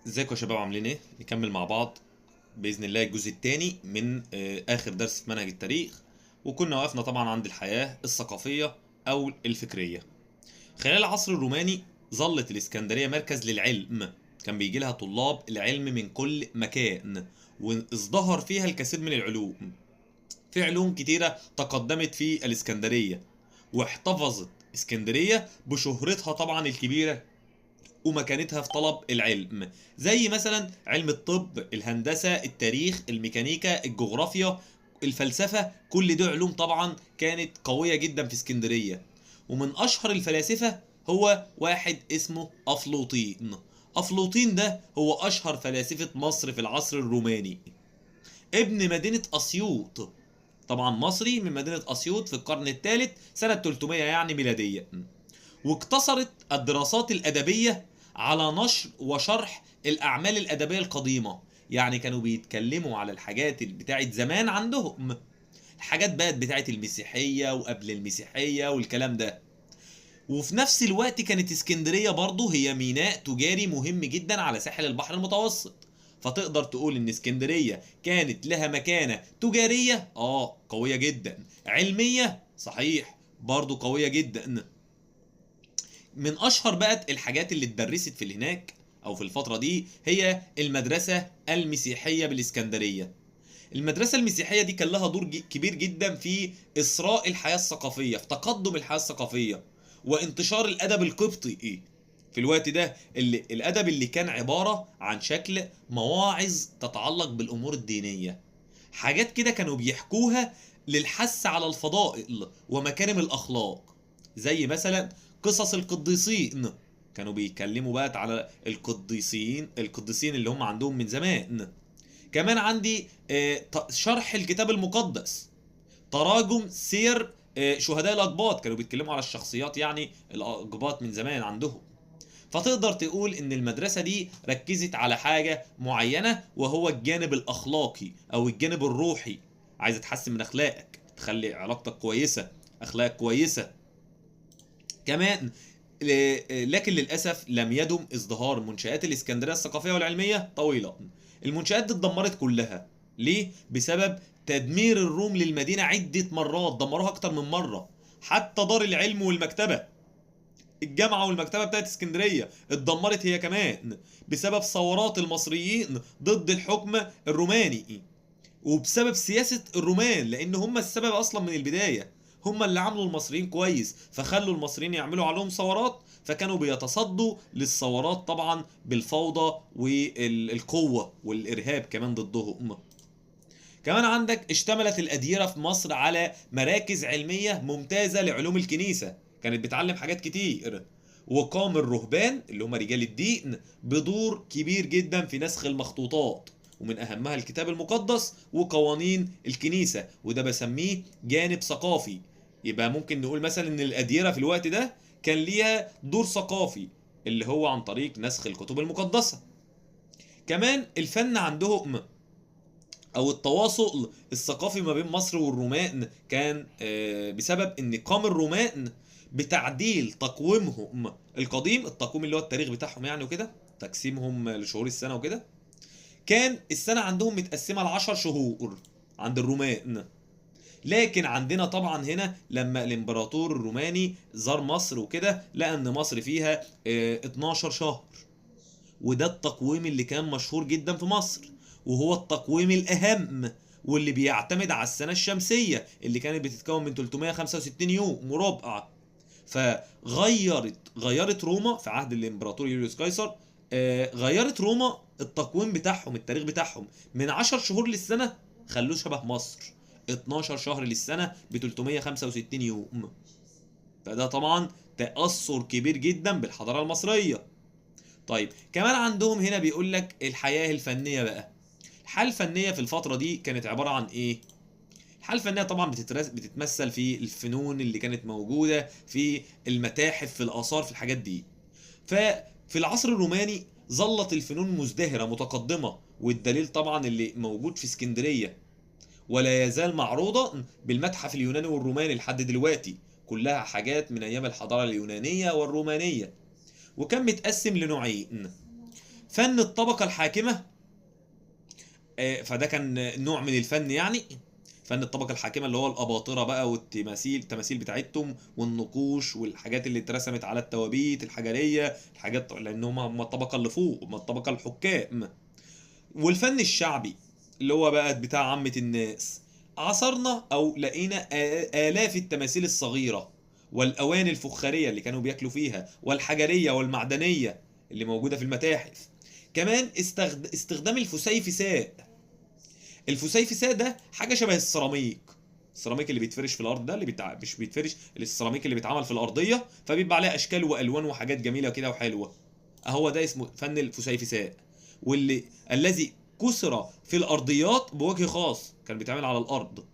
ازيكم يا شباب عاملين ايه؟ نكمل مع بعض بإذن الله الجزء الثاني من آخر درس في منهج التاريخ. وكنا وقفنا طبعا عند الحياة الثقافية أو الفكرية. خلال العصر الروماني ظلت الإسكندرية مركز للعلم، كان بيجي لها طلاب العلم من كل مكان، وازدهر فيها الكثير من العلوم. في علوم كتيرة تقدمت في الإسكندرية، واحتفظت اسكندرية بشهرتها طبعا الكبيرة ومكانتها في طلب العلم، زي مثلا علم الطب، الهندسة، التاريخ، الميكانيكا، الجغرافيا، الفلسفة. كل دي علوم طبعا كانت قوية جدا في اسكندرية. ومن أشهر الفلاسفة هو واحد اسمه أفلاطين. أفلاطين ده هو أشهر فلاسفة مصر في العصر الروماني، ابن مدينة أسيوط. طبعا مصري من مدينة أسيوط في القرن الثالث سنة 300 يعني ميلادية. واقتصرت الدراسات الأدبية على نشر وشرح الأعمال الأدبية القديمة، يعني كانوا بيتكلموا على الحاجات بتاعت زمان عندهم، الحاجات بقت بتاعت المسيحية وقبل المسيحية والكلام ده. وفي نفس الوقت كانت اسكندرية برضه هي ميناء تجاري مهم جدا على ساحل البحر المتوسط. فتقدر تقول ان اسكندرية كانت لها مكانة تجارية قوية جدا، علمية صحيح برضه قوية جدا. من اشهر بقى الحاجات اللي اتدرست في هناك او في الفترة دي هي المدرسة المسيحية بالاسكندرية. المدرسة المسيحية دي كان لها دور كبير جدا في إسراء الحياة الثقافية، في تقدم الحياة الثقافية وانتشار الأدب القبطي. في الوقت ده اللي الأدب اللي كان عبارة عن شكل مواعظ تتعلق بالأمور الدينية، حاجات كده كانوا بيحكوها للحث على الفضائل ومكارم الأخلاق، زي مثلا قصص القديسين. كانوا بيتكلموا بقى على القديسين اللي هم عندهم من زمان. كمان عندي شرح الكتاب المقدس، تراجم سير شهداء الأقباط، كانوا بيتكلموا على الشخصيات يعني الأقباط من زمان عندهم. فتقدر تقول ان المدرسة دي ركزت على حاجة معينة، وهو الجانب الأخلاقي أو الجانب الروحي. عايزة تحسن من أخلاقك، تخلي علاقتك كويسة، أخلاقك كويسة. كمان لكن للأسف لم يدم ازدهار منشآت الإسكندرية الثقافية والعلمية طويلا. المنشآت دي اتدمرت كلها. ليه؟ بسبب تدمير الروم للمدينة عدة مرات، دمروها أكتر من مرة. حتى دار العلم والمكتبة، الجامعة والمكتبة بتاعت اسكندرية اتدمرت هي كمان بسبب ثورات المصريين ضد الحكم الروماني، وبسبب سياسة الرومان، لأن هم السبب أصلا من البداية. هم اللي عملوا المصريين كويس، فخلوا المصريين يعملوا عليهم ثورات، فكانوا بيتصدوا للثورات طبعا بالفوضى والقوة والإرهاب كمان ضدهم. كمان عندك اشتملت الأديرة في مصر على مراكز علمية ممتازة لعلوم الكنيسة، كانت بتعلم حاجات كتير. وقام الرهبان اللي هم رجال الدين بدور كبير جدا في نسخ المخطوطات، ومن أهمها الكتاب المقدس وقوانين الكنيسة، وده بسميه جانب ثقافي. يبقى ممكن نقول مثلا إن الأديرة في الوقت ده كان ليها دور ثقافي، اللي هو عن طريق نسخ الكتب المقدسة. كمان الفن عندهم او التواصل الثقافي ما بين مصر والرومان كان بسبب ان قام الرومان بتعديل تقويمهم القديم، التقويم اللي هو التاريخ بتاعهم يعني وكده، تقسيمهم لشهور السنة وكده. كان السنة عندهم متقسمة ل10 شهور عند الرومان. لكن عندنا طبعا هنا لما الامبراطور الروماني زار مصر وكده لقى ان مصر فيها 12 شهر، وده التقويم اللي كان مشهور جدا في مصر، وهو التقويم الأهم، واللي بيعتمد على السنة الشمسية اللي كانت بتتكون من 365 يوم مربع. غيرت روما في عهد الامبراطور يوليوس قيصر. غيرت روما التقويم بتاعهم، التاريخ بتاعهم، من 10 شهور للسنة خلوه شبه مصر 12 شهر للسنة ب 365 يوم. فده طبعا تأثر كبير جدا بالحضارة المصرية. طيب كمان عندهم هنا بيقول لك الحياة الفنية بقى. الحياة الفنية في الفترة دي كانت عبارة عن ايه؟ الحياة الفنية طبعا بتتمثل في الفنون اللي كانت موجودة في المتاحف، في الآثار، في الحاجات دي. ففي العصر الروماني ظلت الفنون مزدهرة متقدمة، والدليل طبعا اللي موجود في اسكندرية ولا يزال معروضة بالمتحف اليوناني والروماني لحد دلوقتي، كلها حاجات من أيام الحضارة اليونانية والرومانية. وكان متقسم لنوعين. فن الطبقة الحاكمة، فده كان نوع من الفن يعني. فن الطبقة الحاكمة اللي هو الأباطرة بقى، التماثيل بتاعتهم، والنقوش والحاجات اللي اترسمت على التوابيت الحجرية، الحاجات لأن هم الطبقة اللي فوق، هم الطبقة الحكام. والفن الشعبي اللي هو بقى بتاع عامة الناس. عصرنا أو لقينا آلاف التماثيل الصغيرة والأواني الفخارية اللي كانوا بياكلوا فيها، والحجرية والمعدنية اللي موجودة في المتاحف. كمان استخدام الفسيفساء. الفسيفساء ده حاجة شبه السيراميك. السيراميك اللي بيتفرش في الارض ده، مش بيتفرش، السيراميك اللي بيتعمل في الارضيه، فبيبقى عليه اشكال والوان وحاجات جميله كده وحلوه. اهو ده اسمه فن الفسيفساء. الذي كسر في الارضيات بوجه خاص، كان بيتعمل على الارض،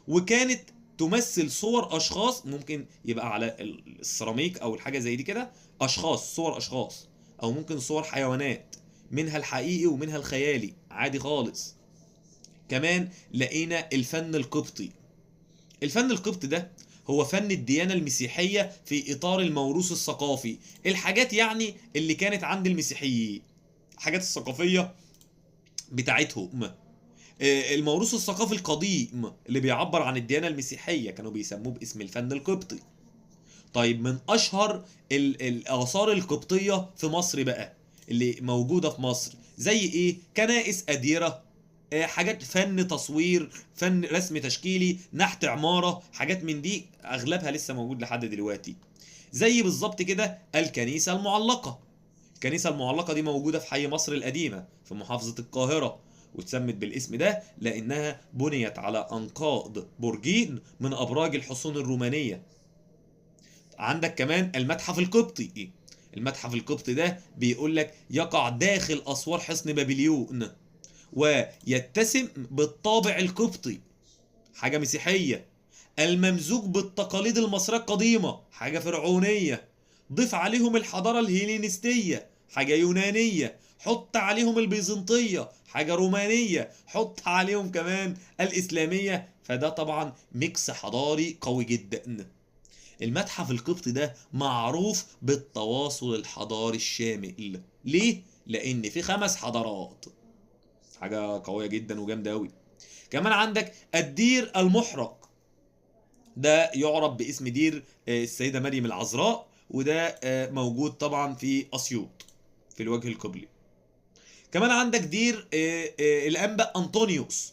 وكانت تمثل صور اشخاص، ممكن يبقى على السيراميك او الحاجه زي دي كده اشخاص، صور اشخاص، او ممكن صور حيوانات، منها الحقيقي ومنها الخيالي عادي خالص. كمان لقينا الفن القبطي. الفن القبطي ده هو فن الديانة المسيحية في إطار الموروث الثقافي، الحاجات يعني اللي كانت عند المسيحيين، الحاجات الثقافية بتاعتهم. الموروث الثقافي القديم اللي بيعبر عن الديانة المسيحية كانوا بيسموه باسم الفن القبطي. طيب من أشهر الآثار القبطية في مصر بقى اللي موجودة في مصر زي إيه؟ كنائس، أديرة، حاجات فن تصوير، فن رسم تشكيلي، نحت عمارة، حاجات من دي أغلبها لسه موجود لحد دلوقتي. زي بالظبط كده الكنيسة المعلقة. الكنيسة المعلقة دي موجودة في حي مصر القديمة في محافظة القاهرة، واتسمت بالاسم ده لأنها بنيت على أنقاض برجين من أبراج الحصون الرومانية. عندك كمان المتحف القبطي. المتحف القبطي ده بيقول لك يقع داخل أسوار حصن بابليون، ويتسم بالطابع القبطي، حاجة مسيحية، الممزوج بالتقاليد المصرية القديمة، حاجة فرعونية، ضيف عليهم الحضارة الهيلينستية، حاجة يونانية، حط عليهم البيزنطية، حاجة رومانية، حط عليهم كمان الإسلامية، فده طبعا ميكس حضاري قوي جدا. المتحف القبطي ده معروف بالتواصل الحضاري الشامل. ليه؟ لأن في 5 حضارات، حاجة قوية جدا وجامدة أوي. كمان عندك الدير المحرق، ده يعرف باسم دير السيدة مريم العذراء، وده موجود طبعا في أسيوط في الوجه القبلي. كمان عندك دير الأنبا أنطونيوس.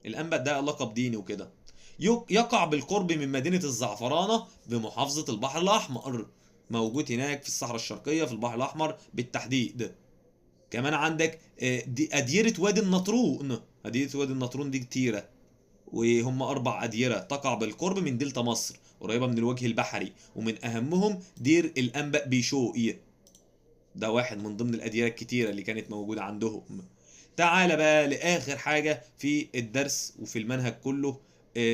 الأنبا ده لقب ديني وكده، يقع بالقرب من مدينة الزعفرانة بمحافظة البحر الأحمر، موجود هناك في الصحراء الشرقية في البحر الأحمر بالتحديد. كمان عندك أديرة وادي النطرون. أديرة وادي النطرون دي كتيرة، وهم 4 أديرة تقع بالقرب من دلتا مصر قريبة من الوجه البحري، ومن أهمهم دير الأنبا بيشوقي، ده واحد من ضمن الأديرة الكتيرة اللي كانت موجودة عندهم. تعال بقى لآخر حاجة في الدرس وفي المنهج كله،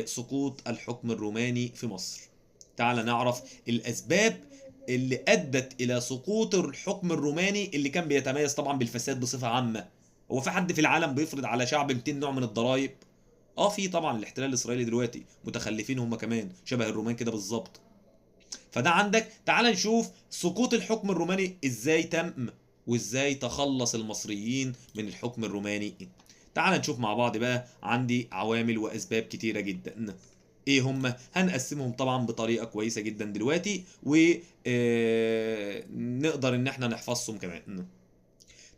سقوط الحكم الروماني في مصر. تعال نعرف الأسباب اللي أدت إلى سقوط الحكم الروماني اللي كان بيتميز طبعا بالفساد بصفة عامة. هو في حد في العالم بيفرض على شعب 200 نوع من الضرائب؟ في طبعا الاحتلال الإسرائيلي دلوقتي متخلفين هم كمان شبه الرومان كده بالظبط. فده عندك، تعال نشوف سقوط الحكم الروماني ازاي تم، وازاي تخلص المصريين من الحكم الروماني. تعال نشوف مع بعض بقى، عندي عوامل واسباب كتيرة جدا. ايه هم؟ هنقسمهم طبعا بطريقة كويسة جدا دلوقتي، ونقدر ان احنا نحفظهم كمان.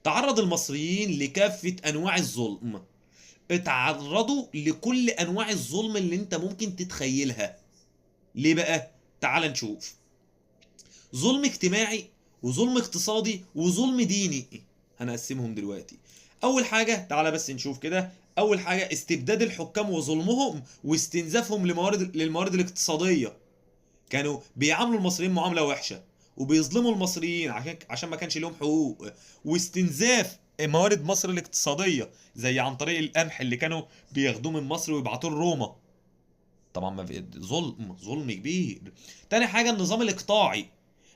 تعرض المصريين لكافة انواع الظلم. اتعرضوا لكل انواع الظلم اللي انت ممكن تتخيلها. ليه بقى؟ تعال نشوف. ظلم اجتماعي، وظلم اقتصادي، وظلم ديني. هنقسمهم دلوقتي. اول حاجة تعالى بس نشوف كده. اول حاجة استبداد الحكام وظلمهم واستنزافهم للموارد الاقتصادية. كانوا بيعاملوا المصريين معاملة وحشة، وبيظلموا المصريين عشان ما كانش لهم حقوق، واستنزاف موارد مصر الاقتصادية زي عن طريق القمح اللي كانوا بياخدوه من مصر ويبعتوه لروما. طبعا ما في ظلم كبير. تاني حاجة النظام الإقطاعي،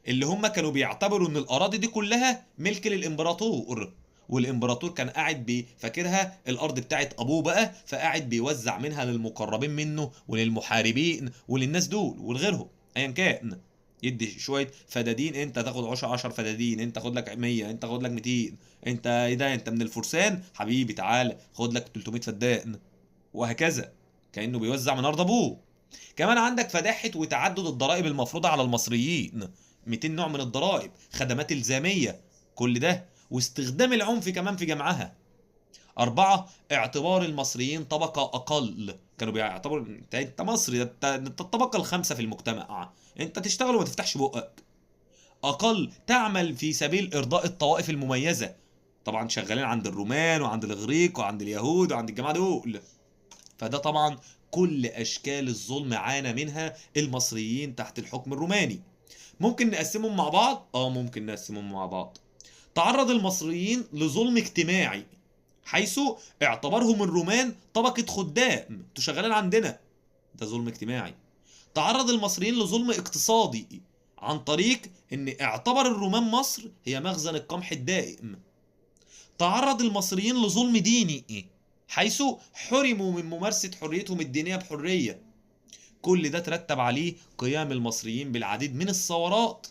اللي هم كانوا بيعتبروا ان الأراضي دي كلها ملك للإمبراطور، والإمبراطور كان قاعد فاكرها الأرض بتاعت أبوه بقى، فقاعد بيوزع منها للمقربين منه وللمحاربين وللناس دول ولغيرهم أيا كان. يدي شويه فدادين، انت تاخد 10 فدادين، انت خد لك 100، انت خد لك 200، انت ايه ده، انت من الفرسان حبيبي تعالى خد لك 300 فدان، وهكذا، كانه بيوزع من ارض ابوه. كمان عندك فداحه وتعدد الضرائب المفروضه على المصريين، 200 نوع من الضرائب، خدمات الزاميه، كل ده، واستخدام العنف كمان في جمعها. أربعة، اعتبار المصريين طبقة أقل، كانوا بيعتبروا أنت مصري، أنت الطبقة الخامسة في المجتمع، أنت تشتغل وما تفتحش بقك. أقل تعمل في سبيل إرضاء الطوائف المميزة، طبعا شغالين عند الرومان وعند الإغريق وعند اليهود وعند الجماعة دول. فده طبعا كل أشكال الظلم عانى منها المصريين تحت الحكم الروماني. ممكن نقسمهم مع بعض؟ ممكن نقسمهم مع بعض. تعرض المصريين لظلم اجتماعي، حيث اعتبرهم الرومان طبقة خدام، انتوا شغالين عندنا، ده ظلم اجتماعي. تعرض المصريين لظلم اقتصادي، عن طريق ان اعتبر الرومان مصر هي مخزن القمح الدائم. تعرض المصريين لظلم ديني، حيث حرموا من ممارسة حريتهم الدينية بحرية. كل ده ترتب عليه قيام المصريين بالعديد من الثورات،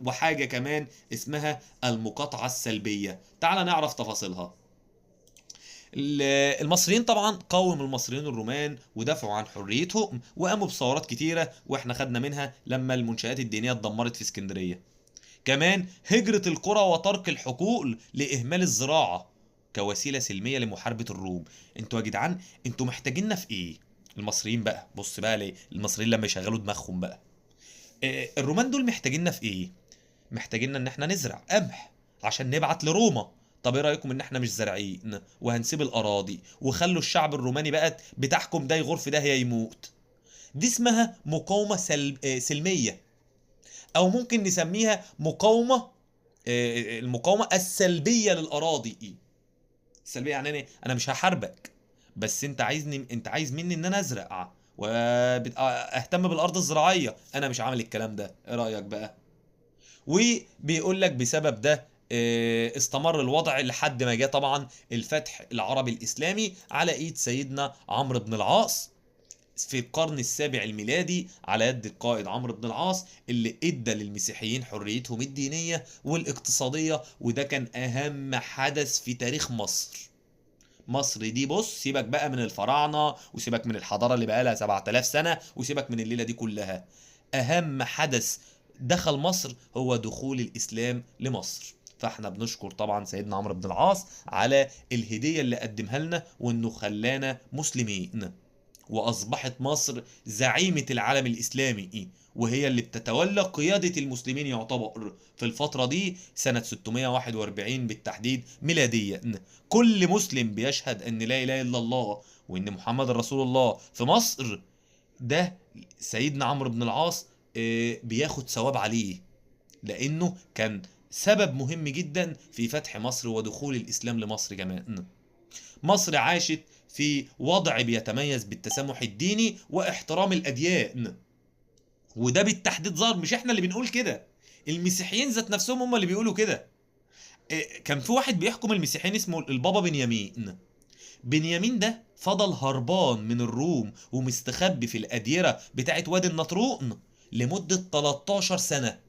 وحاجة كمان اسمها المقاطعة السلبية. تعال نعرف تفاصيلها. المصريين طبعا قاوم المصريين الرومان ودافعوا عن حريتهم وقاموا بثورات كتيرة، واحنا خدنا منها لما المنشآت الدينية اتدمرت في اسكندرية. كمان هجرة القرى وترك الحقول لإهمال الزراعة كوسيلة سلمية لمحاربة الروم. انتوا يا جدعان انتوا محتاجيننا في ايه؟ المصريين بقى، بص بقى ليه المصريين لما يشغلوا دماغهم بقى. الرومان دول محتاجيننا في ايه؟ محتاجيننا ان احنا نزرع قمح عشان نبعت لروما. طب ايه رايكم ان احنا مش زارعين وهنسيب الاراضي وخلوا الشعب الروماني بقى بتاعكم ده يغور في داهيه يموت؟ دي اسمها مقاومه سلميه، او ممكن نسميها مقاومه، المقاومه السلبيه للاراضي. السلبيه يعني انا مش هحاربك، بس انت عايز مني ان انا ازرع واهتم بالارض الزراعيه، انا مش عامل الكلام ده، ايه رايك بقى؟ وبيقول لك بسبب ده استمر الوضع لحد ما جاء طبعا الفتح العربي الإسلامي على إيد سيدنا عمرو بن العاص في القرن السابع الميلادي، على يد القائد عمرو بن العاص، اللي ادى للمسيحيين حريتهم الدينية والاقتصادية، وده كان أهم حدث في تاريخ مصر. مصر دي بص، سيبك بقى من الفراعنة وسيبك من الحضارة اللي بقالها 7000 سنة وسيبك من الليلة دي كلها، أهم حدث دخل مصر هو دخول الإسلام لمصر. فاحنا بنشكر طبعا سيدنا عمرو بن العاص على الهدية اللي قدمها لنا، وانه خلانا مسلمين، واصبحت مصر زعيمة العالم الاسلامي، وهي اللي بتتولى قيادة المسلمين يعتبر في الفترة دي سنة 641 بالتحديد ميلاديا. كل مسلم بيشهد ان لا اله الا الله وان محمد رسول الله في مصر، ده سيدنا عمرو بن العاص بياخد ثواب عليه، لانه كان سبب مهم جدا في فتح مصر ودخول الاسلام لمصر كمان. مصر عاشت في وضع بيتميز بالتسامح الديني واحترام الاديان، وده بالتحديد ظهر، مش احنا اللي بنقول كده، المسيحيين ذات نفسهم هم اللي بيقولوا كده. كان في واحد بيحكم المسيحيين اسمه البابا بنيامين. بنيامين ده فضل هربان من الروم ومستخبي في الأديرة بتاعت وادي النطرون لمدة 13 سنة،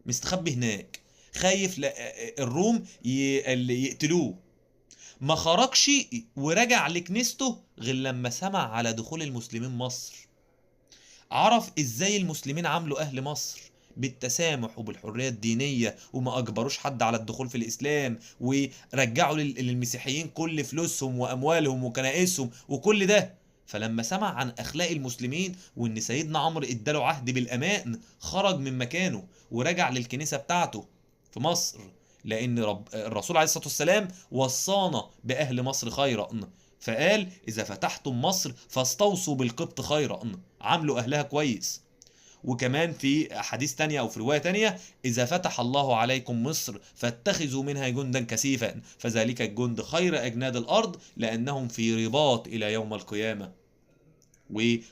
مستخبي هناك خايف الروم اللي يقتلوه. ما خرجش ورجع لكنيسته غير لما سمع على دخول المسلمين مصر، عرف ازاي المسلمين عاملوا اهل مصر بالتسامح وبالحرية الدينية، وما اجبروش حد على الدخول في الاسلام، ورجعوا للمسيحيين كل فلوسهم واموالهم وكنائسهم وكل ده. فلما سمع عن اخلاق المسلمين وان سيدنا عمرو اداله عهد بالامان، خرج من مكانه ورجع للكنيسة بتاعته في مصر، لان الرسول عليه الصلاة والسلام وصانا باهل مصر خيرا، فقال اذا فتحتم مصر فاستوصوا بالقبط خيرا، عاملوا اهلها كويس. وكمان في حديث تانية او في رواية تانية، اذا فتح الله عليكم مصر فاتخذوا منها جندا كثيفا فذلك الجند خير اجناد الارض لانهم في رباط الى يوم القيامة.